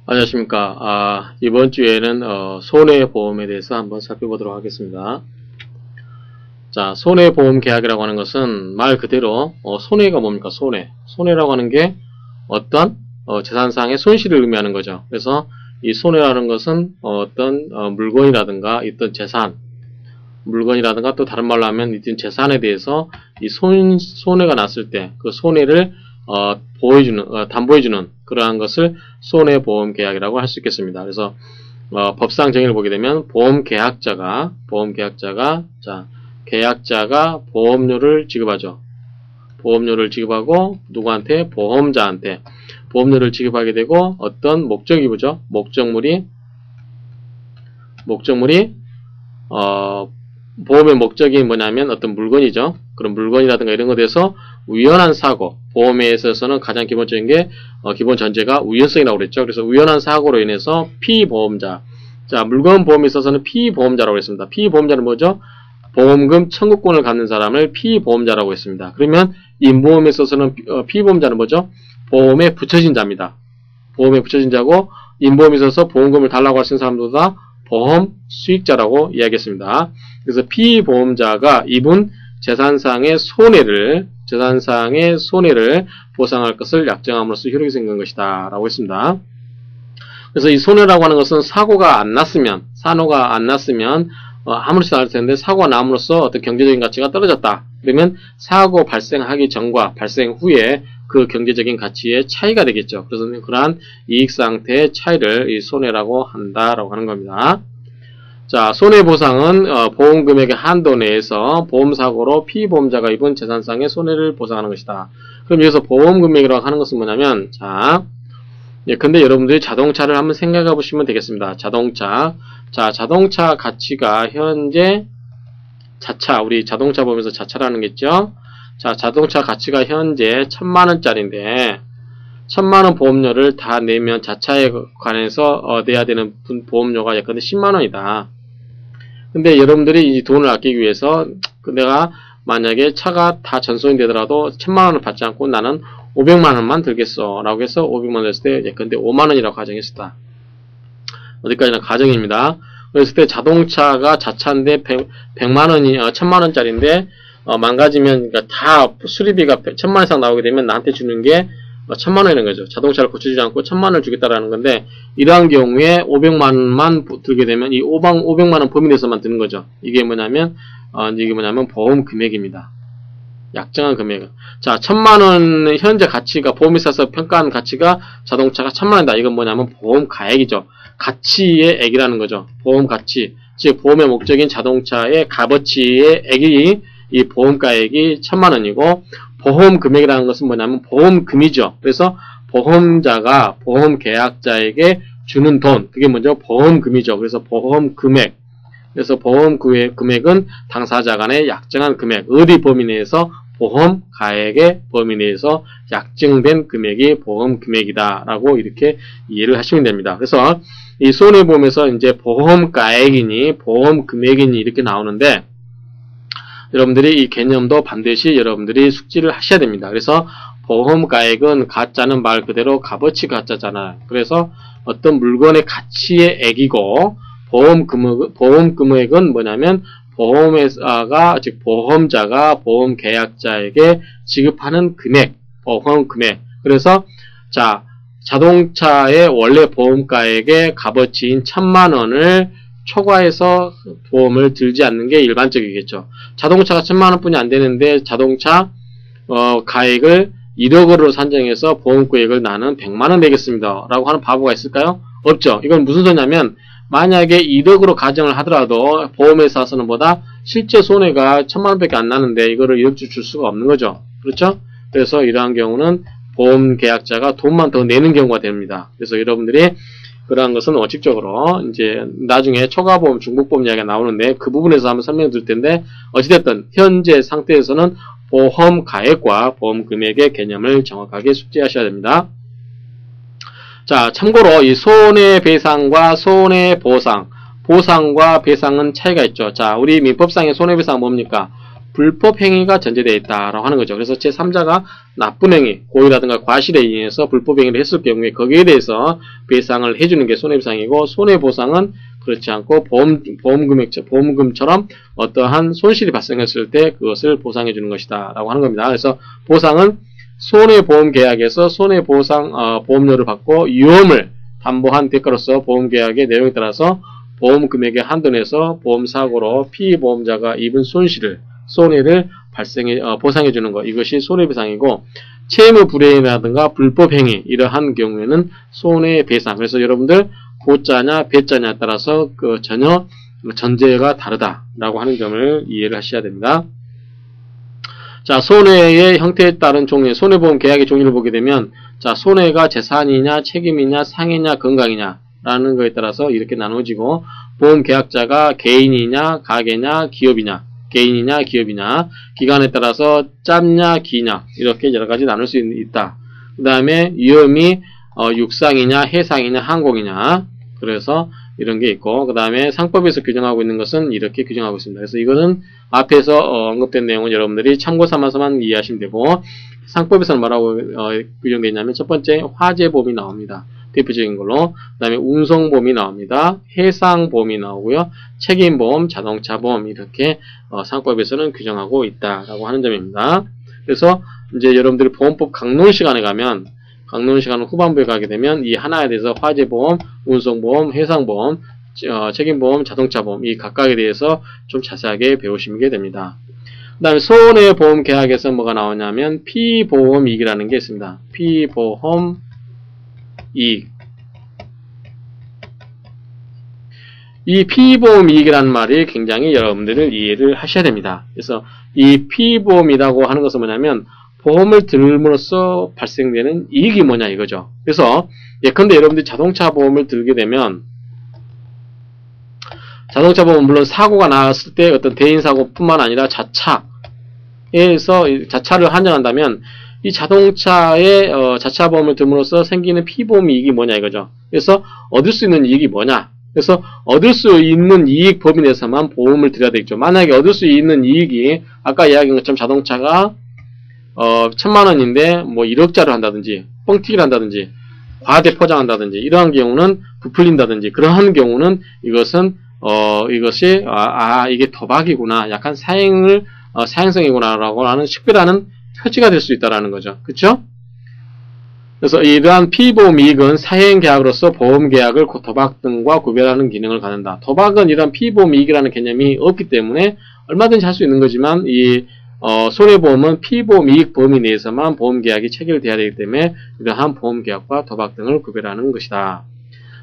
안녕하십니까. 이번 주에는 손해보험에 대해서 한번 살펴보도록 하겠습니다. 자, 손해보험 계약이라고 하는 것은 말 그대로 손해가 뭡니까? 손해라고 하는 게 어떤 재산상의 손실을 의미하는 거죠. 그래서 이 손해라는 것은 어떤 물건이라든가 있던 재산, 물건이라든가 또 다른 말로 하면 있던 재산에 대해서 이 손해가 났을 때 그 손해를 담보해주는 그러한 것을 손해보험 계약이라고 할 수 있겠습니다. 그래서 법상 정의를 보게 되면 계약자가 보험료를 지급하죠. 보험료를 지급하고 누구한테? 보험자한테 보험료를 지급하게 되고 어떤 목적이 뭐죠? 목적물이 보험의 목적이 뭐냐면 어떤 물건이죠. 그런 물건이라든가 이런 것에 대해서 우연한 사고, 보험에 있어서는 가장 기본적인 게 기본 전제가 우연성이라고 그랬죠. 그래서 우연한 사고로 인해서 피보험자, 자 물건 보험에 있어서는 피보험자라고 했습니다. 피보험자는 뭐죠? 보험금 청구권을 갖는 사람을 피보험자라고 했습니다. 그러면 인보험에 있어서는 피보험자는 뭐죠? 보험에 붙여진 자입니다. 보험에 붙여진 자고 인보험에 있어서 보험금을 달라고 하신 사람보다 보험 수익자라고 이야기했습니다. 그래서 피보험자가 입은 재산상의 손해를 보상할 것을 약정함으로써 효력이 생긴 것이다 라고 했습니다. 그래서 이 손해라고 하는 것은 사고가 안 났으면 아무렇지도 않을 텐데 사고가 남으로써 어떤 경제적인 가치가 떨어졌다. 그러면 사고 발생하기 전과 발생 후에 그 경제적인 가치의 차이가 되겠죠. 그래서 그러한 이익 상태의 차이를 이 손해라고 한다라고 하는 겁니다. 자, 손해보상은 보험금액의 한도 내에서 보험사고로 피보험자가 입은 재산상의 손해를 보상하는 것이다. 그럼 여기서 보험금액이라고 하는 것은 뭐냐면, 자, 근데 여러분들이 자동차를 한번 생각해 보시면 되겠습니다. 자동차 가치가 현재 우리 자동차 보면서 자차라는 게 있죠. 자, 자동차 가치가 현재 1000만원짜리인데 1000만원 보험료를 다 내면 자차에 관해서 내야 되는 보험료가 예컨대 10만원이다. 근데 여러분들이 이 돈을 아끼기 위해서 내가 만약에 차가 다 전손이 되더라도 1000만원을 받지 않고 나는 500만원만 들겠어 라고 해서 500만원 했을 때 예컨대 5만원이라고 가정했었다. 어디까지나 가정입니다. 그랬을 때 자동차가 자차인데 1000만원짜리인데 망가지면 그러니까 다 수리비가 1000만원 이상 나오게 되면 나한테 주는 게 1000만원이라는 거죠. 자동차를 고쳐주지 않고 1000만원을 주겠다라는 건데 이러한 경우에 500만원만 들게 되면 이 500만원 범위 내에서만 드는 거죠. 이게 뭐냐면 보험 금액입니다. 약정한 금액. 자, 1000만원 현재 가치가 보험에 있어서 평가한 가치가 자동차가 1000만원이다. 이건 뭐냐면 보험 가액이죠. 가치의 액이라는 거죠. 보험 가치. 즉 보험의 목적인 자동차의 값어치의 액이 이 보험가액이 1000만원이고 보험 금액이라는 것은 뭐냐면 보험금이죠. 그래서 보험자가 보험계약자에게 주는 돈, 그게 먼저 보험금이죠. 그래서 보험금액. 그래서 보험금액은 당사자 간의 약정한 금액, 어디 범위 내에서 보험가액의 범위 내에서 약정된 금액이 보험금액이다 라고 이렇게 이해를 하시면 됩니다. 그래서 이 손해보험에서 이제 보험가액이니 보험금액이니 이렇게 나오는데 여러분들이 이 개념도 반드시 여러분들이 숙지를 하셔야 됩니다. 그래서 보험가액은 가짜는 말 그대로 값어치 가짜잖아요. 그래서 어떤 물건의 가치의 액이고 보험금액은 뭐냐면 보험회사가 즉 보험자가 보험계약자에게 지급하는 금액, 보험금액. 그래서 자 자동차의 원래 보험가액의 값어치인 1000만원을 초과해서 보험을 들지 않는 게 일반적이겠죠. 자동차가 1000만원 뿐이 안 되는데 자동차 가액을 1억으로 산정해서 보험금액을 나는 100만원 내겠습니다 라고 하는 바보가 있을까요? 없죠. 이건 무슨 소리냐면 만약에 1억으로 가정을 하더라도 보험회사에서는 보다 실제 손해가 1000만원 밖에 안 나는데 이거를 1억주 줄 수가 없는 거죠. 그렇죠? 그래서 이러한 경우는 보험계약자가 돈만 더 내는 경우가 됩니다. 그래서 여러분들이 그러한 것은 원칙적으로 이제 나중에 초과보험, 중복보험 이야기가 나오는데 그 부분에서 한번 설명드릴 텐데 어찌됐든 현재 상태에서는 보험가액과 보험금액의 개념을 정확하게 숙지하셔야 됩니다. 자, 참고로 이 손해배상과 손해보상, 보상과 배상은 차이가 있죠. 자, 우리 민법상의 손해배상은 뭡니까? 불법 행위가 전제되어 있다라고 하는 거죠. 그래서 제3자가 나쁜 행위, 고의라든가 과실에 의해서 불법 행위를 했을 경우에 거기에 대해서 배상을 해주는 게 손해배상이고, 손해보상은 그렇지 않고 보험금처럼 어떠한 손실이 발생했을 때 그것을 보상해 주는 것이다 라고 하는 겁니다. 그래서 보상은 손해보험계약에서 손해보상 보험료를 받고 위험을 담보한 대가로서 보험계약의 내용에 따라서 보험금액의 한도 내에서 보험사고로 피보험자가 입은 손해를 보상해 주는 것, 이것이 손해배상이고, 채무 불이행이라든가 불법행위 이러한 경우에는 손해배상. 그래서 여러분들 고자냐 배자냐에 따라서 전혀 전제가 다르다라고 하는 점을 이해를 하셔야 됩니다. 자, 손해의 형태에 따른 종류, 손해보험 계약의 종류를 보게 되면, 자, 손해가 재산이냐, 책임이냐, 상해냐, 건강이냐 라는 것에 따라서 이렇게 나누어지고, 보험 계약자가 개인이냐, 가계냐, 기업이냐, 개인이냐, 기업이냐, 기간에 따라서 짬냐, 기냐, 이렇게 여러 가지 나눌 수 있다. 그 다음에 위험이 육상이냐, 해상이냐, 항공이냐, 그래서 이런 게 있고, 그 다음에 상법에서 규정하고 있는 것은 이렇게 규정하고 있습니다. 그래서 이거는 앞에서 언급된 내용은 여러분들이 참고 삼아서만 이해하시면 되고, 상법에서는 뭐라고 규정되어 있냐면, 첫 번째 화재보험이 나옵니다. 대표적인 걸로. 그 다음에 운송보험이 나옵니다. 해상보험이 나오고요. 책임보험, 자동차보험, 이렇게 상법에서는 규정하고 있다라고 하는 점입니다. 그래서 이제 여러분들이 보험법 강론 시간에 가면, 강론 시간 후반부에 가게 되면 이 하나에 대해서 화재보험, 운송보험, 해상보험, 책임보험, 자동차보험 이 각각에 대해서 좀 자세하게 배우시게 됩니다. 그 다음에 손해보험 계약에서 뭐가 나오냐면 피보험이익이라는 게 있습니다. 피보험이익. 이 피보험이익이라는 말이 굉장히 여러분들을 이해를 하셔야 됩니다. 그래서 이 피보험이라고 하는 것은 뭐냐면 보험을 들음으로써 발생되는 이익이 뭐냐 이거죠. 그래서 예컨대 여러분들이 자동차 보험을 들게 되면, 자동차 보험은 물론 사고가 났을 때 어떤 대인사고뿐만 아니라 자차에서 자차를 한정한다면 이 자동차의 자차 보험을 들음으로써 생기는 피보험 이익이 뭐냐 이거죠. 그래서 얻을 수 있는 이익이 뭐냐. 그래서 얻을 수 있는 이익 범위 내에서만 보험을 들여야 되겠죠. 만약에 얻을 수 있는 이익이 아까 이야기한 것처럼 자동차가 1000만원인데 뭐 1억짜리를 한다든지 뻥튀기를 한다든지 과대 포장한다든지 이러한 경우는 부풀린다든지 그러한 경우는 이것은 이것이 이게 도박이구나, 약간 사행성이구나 라고 하는 식별하는 표지가 될 수 있다라는 거죠. 그쵸? 그래서 이러한 피보험 이익은 사행계약으로서 보험계약을 도박 등과 구별하는 기능을 갖는다. 도박은 이러한 피보험 이익이라는 개념이 없기 때문에 얼마든지 할 수 있는 거지만 이 손해보험은 피보험 이익 범위 내에서만 보험계약이 체결되어야 되기 때문에 이러한 보험계약과 도박 등을 구별하는 것이다.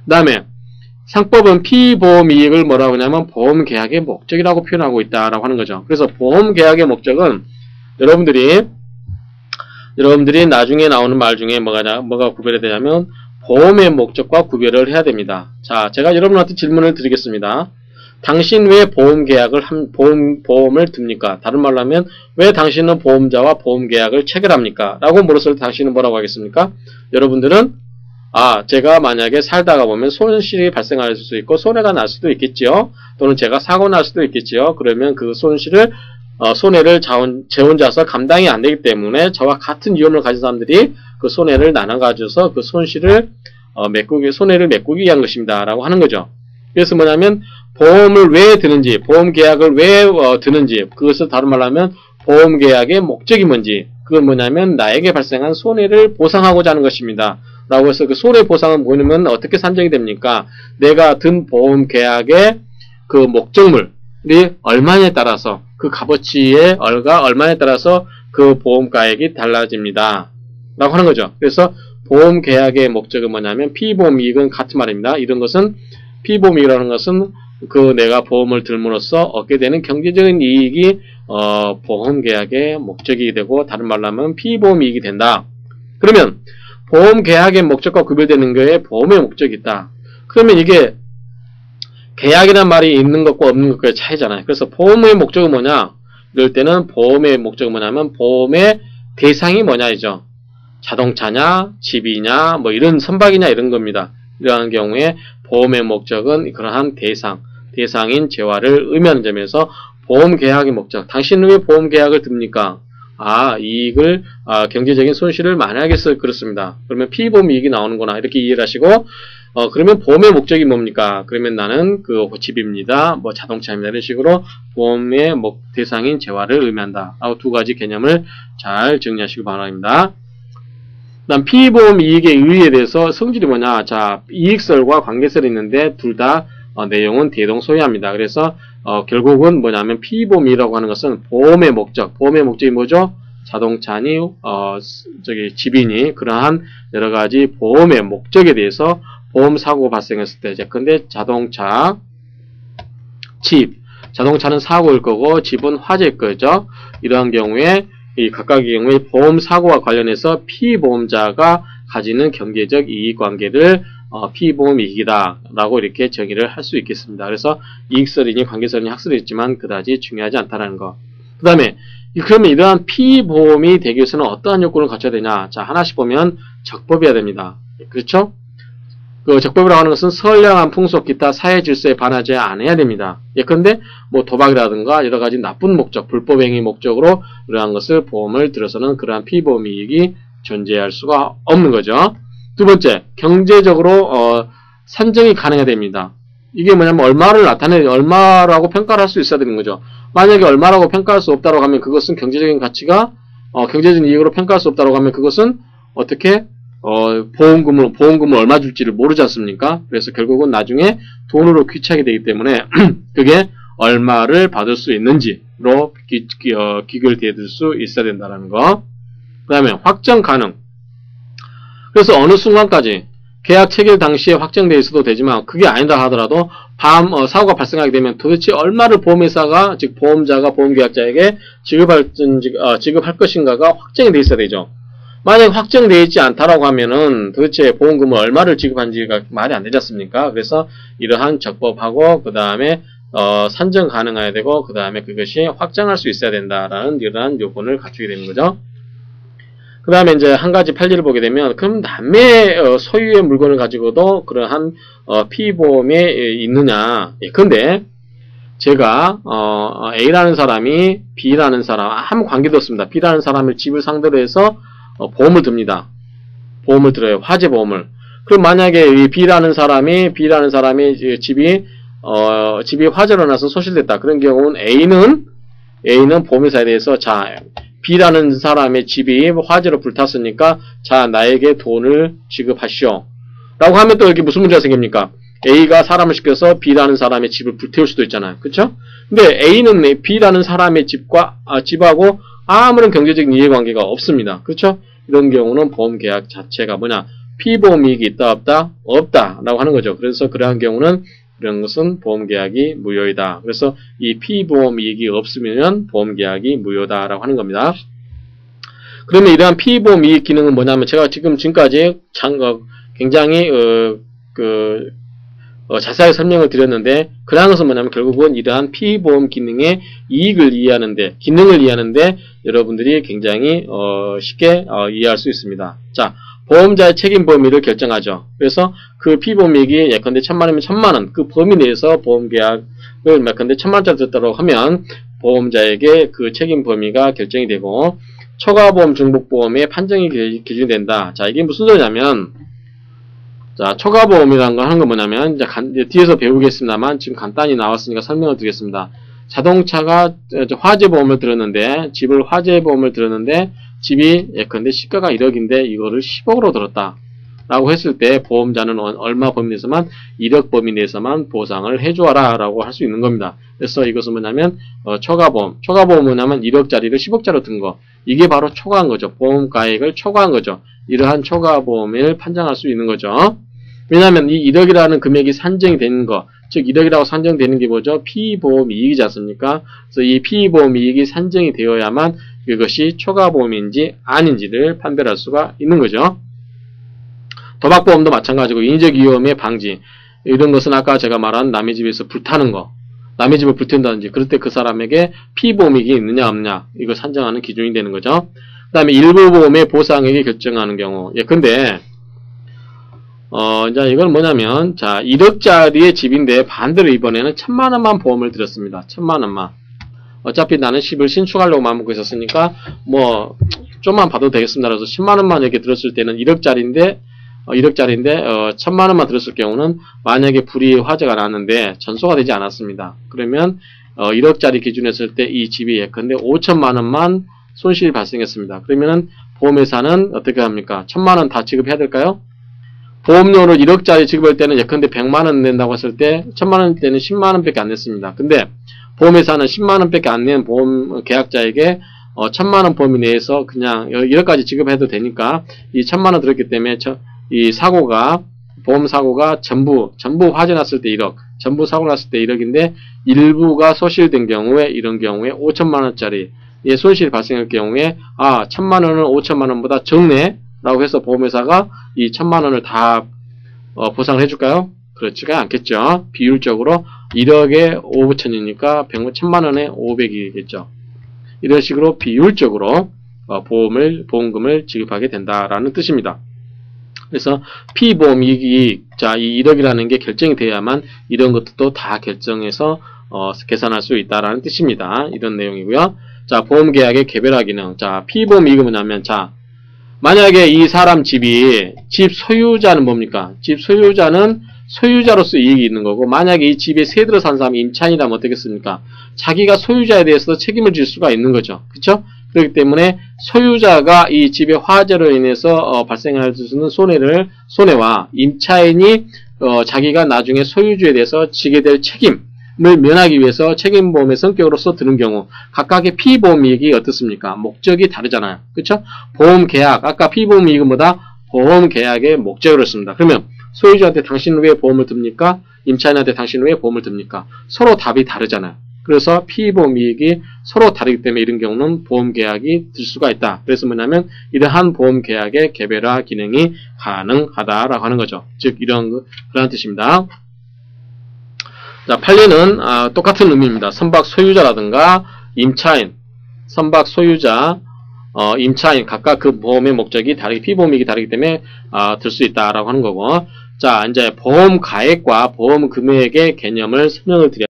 그 다음에 상법은 피보험 이익을 뭐라고 하냐면 보험계약의 목적이라고 표현하고 있다라고 하는 거죠. 그래서 보험계약의 목적은 여러분들이 나중에 나오는 말 중에 뭐가 구별이 되냐면 보험의 목적과 구별을 해야 됩니다. 자, 제가 여러분한테 질문을 드리겠습니다. 당신 왜 보험계약을 보험을 듭니까? 다른 말로 하면 왜 당신은 보험자와 보험계약을 체결합니까? 라고 물었을 때 당신은 뭐라고 하겠습니까? 여러분들은 제가 만약에 살다가 보면 손실이 발생할 수도 있고 손해가 날 수도 있겠지요. 또는 제가 사고 날 수도 있겠지요. 그러면 그 손해를 제 혼자서 감당이 안 되기 때문에 저와 같은 위험을 가진 사람들이 그 손해를 나눠가지고서 그 손해를 메꾸기 위한 것입니다. 라고 하는 거죠. 그래서 뭐냐면 보험을 왜 드는지, 보험계약을 왜 드는지, 그것을 다른 말로 하면 보험계약의 목적이 뭔지, 그건 뭐냐면 나에게 발생한 손해를 보상하고자 하는 것입니다. 라고 해서 그 손해보상은 뭐냐면 어떻게 산정이 됩니까? 내가 든 보험계약의 그 목적물이 얼마냐에 따라서 그 값어치의 얼마에 따라서 그 보험가액이 달라집니다. 라고 하는 거죠. 그래서 보험계약의 목적은 뭐냐면 피보험이익은 같은 말입니다. 이런 것은 피보험이익이라는 것은 내가 보험을 들므로써 얻게 되는 경제적인 이익이 보험계약의 목적이 되고 다른 말로 하면 피보험이익이 된다. 그러면 보험계약의 목적과 구별되는 거에 보험의 목적이 있다. 그러면 이게 계약이라는 말이 있는 것과 없는 것과의 차이잖아요. 그래서 보험의 목적은 뭐냐? 이럴 때는 보험의 목적은 뭐냐면 보험의 대상이 뭐냐이죠. 자동차냐, 집이냐, 뭐 이런 선박이냐 이런 겁니다. 이러한 경우에 보험의 목적은 그러한 대상인 재화를 의미하는 점에서 보험 계약의 목적. 당신은 왜 보험 계약을 듭니까? 이익을, 경제적인 손실을 만약에 그렇습니다. 그러면 피보험 이익이 나오는구나. 이렇게 이해를 하시고, 그러면 보험의 목적이 뭡니까? 그러면 나는 집입니다. 뭐 자동차입니다. 이런 식으로 보험의 대상인 재화를 의미한다. 하고 두 가지 개념을 잘 정리하시기 바랍니다. 다음 피보험 이익의 의의에 대해서 성질이 뭐냐? 자, 이익설과 관계설이 있는데 둘 다 내용은 대동소이합니다. 그래서 결국은 뭐냐면 피보험이라고 하는 것은 보험의 목적이 뭐죠? 자동차니 집이니 그러한 여러 가지 보험의 목적에 대해서 보험 사고 발생했을 때 예컨대 자동차, 집, 자동차는 사고일 거고 집은 화재일 거죠. 이러한 경우에 이 각각의 경우에 보험 사고와 관련해서 피보험자가 가지는 경제적 이익관계를 피보험 이익이다 라고 이렇게 정의를 할 수 있겠습니다. 그래서 이익설이니 관계설이니 학설이 있지만 그다지 중요하지 않다는 거. 그 다음에 그러면 이러한 피보험이 되기 위해서는 어떠한 요건을 갖춰야 되냐? 자, 하나씩 보면 적법이어야 됩니다. 그렇죠? 그 적법이라고 하는 것은 선량한 풍속 기타 사회 질서에 반하지 않아야 됩니다. 예컨대 뭐 도박이라든가 여러 가지 나쁜 목적, 불법 행위 목적으로 이러한 것을 보험을 들어서는 그러한 피보험 이익이 존재할 수가 없는 거죠. 두 번째, 경제적으로 산정이 가능해야 됩니다. 이게 뭐냐면 얼마라고 평가를 할 수 있어야 되는 거죠. 만약에 얼마라고 평가할 수 없다고 하면 그것은 경제적인 가치가 경제적인 이익으로 평가할 수 없다고 하면 그것은 어떻게 보험금을 얼마 줄지를 모르지 않습니까? 그래서 결국은 나중에 돈으로 귀착이 되기 때문에 그게 얼마를 받을 수 있는지로 귀결되어 수 있어야 된다는 거. 그 다음에 확정 가능. 그래서 어느 순간까지 계약 체결 당시에 확정되어 있어도 되지만 그게 아니다 하더라도 사고가 발생하게 되면 도대체 얼마를 보험회사가 즉 보험자가 보험계약자에게 지급할 것인가가 확정이 되어 있어야 되죠. 만약에 확정되어 있지 않다라고 하면은 도대체 보험금을 얼마를 지급한지가 말이 안 되지 않습니까? 그래서 이러한 적법하고 그 다음에 산정 가능해야 되고 그 다음에 그것이 확정할 수 있어야 된다라는 이러한 요건을 갖추게 되는 거죠. 그 다음에 이제 한 가지 판례를 보게 되면 그럼 남의 소유의 물건을 가지고도 그러한 피보험에 있느냐? 예컨대 제가 A라는 사람이 B라는 사람 아무 관계도 없습니다. B라는 사람의 집을 상대로 해서 보험을 듭니다. 보험을 들어요. 화재보험을. 그럼 만약에 이 B라는 사람이 집이 화재로 나서 소실됐다. 그런 경우는 A는 보험회사에 대해서 자, B라는 사람의 집이 화재로 불탔으니까 자, 나에게 돈을 지급하시오. 라고 하면 또 여기 무슨 문제가 생깁니까? A가 사람을 시켜서 B라는 사람의 집을 불태울 수도 있잖아요. 그쵸? 근데 A는 B라는 사람의 집하고 아무런 경제적인 이해관계가 없습니다. 그렇죠? 이런 경우는 보험계약 자체가 뭐냐? 피보험 이익이 있다 없다? 없다 라고 하는 거죠. 그래서 그러한 경우는 이런 것은 보험계약이 무효이다. 그래서 이 피보험 이익이 없으면 보험계약이 무효다 라고 하는 겁니다. 그러면 이러한 피보험 이익 기능은 뭐냐면 제가 지금까지 굉장히 자세하게 설명을 드렸는데 그러한 것은 뭐냐면 결국은 이러한 피보험 기능의 기능을 이해하는데 여러분들이 굉장히 쉽게 이해할 수 있습니다. 자, 보험자의 책임 범위를 결정하죠. 그래서 그 피보험 이익이 예컨대 1000만원이면 1000만원 그 범위 내에서 보험계약을 예컨대 1000만원짜리 들었다고 하면 보험자에게 그 책임 범위가 결정이 되고 초과보험 중복보험의 판정이 기준이 된다. 자, 이게 무슨 소리냐면 자, 초과보험이라는 거 하는 건 뭐냐면, 이제 뒤에서 배우겠습니다만, 지금 간단히 나왔으니까 설명을 드리겠습니다. 자동차가 화재보험을 들었는데, 집이 예컨대 시가가 1억인데, 이거를 10억으로 들었다. 라고 했을 때, 보험자는 얼마 범위 내에서만, 1억 범위 내에서만 보상을 해주어라. 라고 할 수 있는 겁니다. 그래서 이것은 뭐냐면, 초과보험. 초과보험은 뭐냐면, 1억짜리를 10억짜리로 든 거. 이게 바로 초과한 거죠. 보험가액을 초과한 거죠. 이러한 초과보험을 판정할 수 있는 거죠. 왜냐하면 이 1억이라는 금액이 산정이 되는 거, 즉 1억이라고 산정되는 게 뭐죠? 피보험 이익이지 않습니까? 그래서 이 피보험 이익이 산정이 되어야만 그것이 초과보험인지 아닌지를 판별할 수가 있는 거죠. 도박보험도 마찬가지고 인적 위험의 방지 이런 것은 아까 제가 말한 남의 집에서 불타는 거, 남의 집을 불태운다든지 그럴 때 그 사람에게 피보험 이익이 있느냐 없냐 이걸 산정하는 기준이 되는 거죠. 그 다음에 일부 보험의 보상액이 결정하는 경우 예컨대 이제 이건 뭐냐면, 자, 1억짜리의 집인데, 반대로 이번에는 1000만원만 보험을 들었습니다. 1000만원만. 어차피 나는 10을 신축하려고 마음먹고 있었으니까 뭐 좀만 봐도 되겠습니다. 그래서 10만원만 이렇게 들었을 때는 1억짜리인데 1000만원만 들었을 경우는 만약에 불이 화재가 났는데 전소가 되지 않았습니다. 그러면 1억짜리 기준 했을 때 이 집이 예컨대 5천만원만 손실이 발생했습니다. 그러면은 보험회사는 어떻게 합니까? 1000만원 다 지급해야 될까요? 보험료를 1억짜리 지급할 때는 예컨대 100만원 낸다고 했을 때 1000만원 때는 10만원밖에 안 냈습니다. 근데 보험회사는 10만원밖에 안 낸 보험 계약자에게 1000만원 범위 내에서 그냥 1억까지 지급해도 되니까 이 1000만원 들었기 때문에 이 사고가 보험 사고가 전부 화재 났을 때 1억, 전부 사고 났을 때 1억인데 일부가 소실된 경우에 이런 경우에 5천만원짜리 손실이 발생할 경우에 1000만원은 5천만원보다 적네 라고 해서 보험회사가 이 1000만원을 다 보상을 해줄까요? 그렇지가 않겠죠. 비율적으로 1억에 5천이니까 1000만원에 500이겠죠. 이런 식으로 비율적으로 보험금을 지급하게 된다라는 뜻입니다. 그래서 피보험 이익, 자, 이 1억이라는 게 결정이 돼야만 이런 것도 다 결정해서 계산할 수 있다라는 뜻입니다. 이런 내용이고요. 자, 보험계약의 개별화 기능. 자, 피보험 이익은 뭐냐면, 자, 만약에 이 사람 집이 집 소유자는 뭡니까? 집 소유자는 소유자로서 이익이 있는 거고, 만약에 이 집에 새 들어 산 사람이 임차인이라면 어떻겠습니까? 자기가 소유자에 대해서 책임을 질 수가 있는 거죠. 그렇죠? 그렇기 때문에 소유자가 이 집의 화재로 인해서 발생할 수 있는 손해와 임차인이 자기가 나중에 소유주에 대해서 지게 될 책임을 면하기 위해서 책임보험의 성격으로서 드는 경우 각각의 피보험이익이 어떻습니까? 목적이 다르잖아요. 그렇죠? 보험계약, 아까 피보험이익은 뭐다? 보험계약의 목적으로 씁니다. 그러면 소유주한테 당신은 왜 보험을 듭니까? 임차인한테 당신은 왜 보험을 듭니까? 서로 답이 다르잖아요. 그래서 피보험 이익이 서로 다르기 때문에 이런 경우는 보험계약이 들 수가 있다. 그래서 뭐냐면 이러한 보험계약의 개별화 기능이 가능하다라고 하는 거죠. 즉 그런 뜻입니다. 자, 판례는 똑같은 의미입니다. 선박 소유자라든가 임차인, 선박 소유자, 임차인 각각 그 보험의 목적이 다르게 피보험이익이 다르기 때문에 들 수 있다라고 하는 거고. 자, 이제 보험 가액과 보험 금액의 개념을 설명을 드려.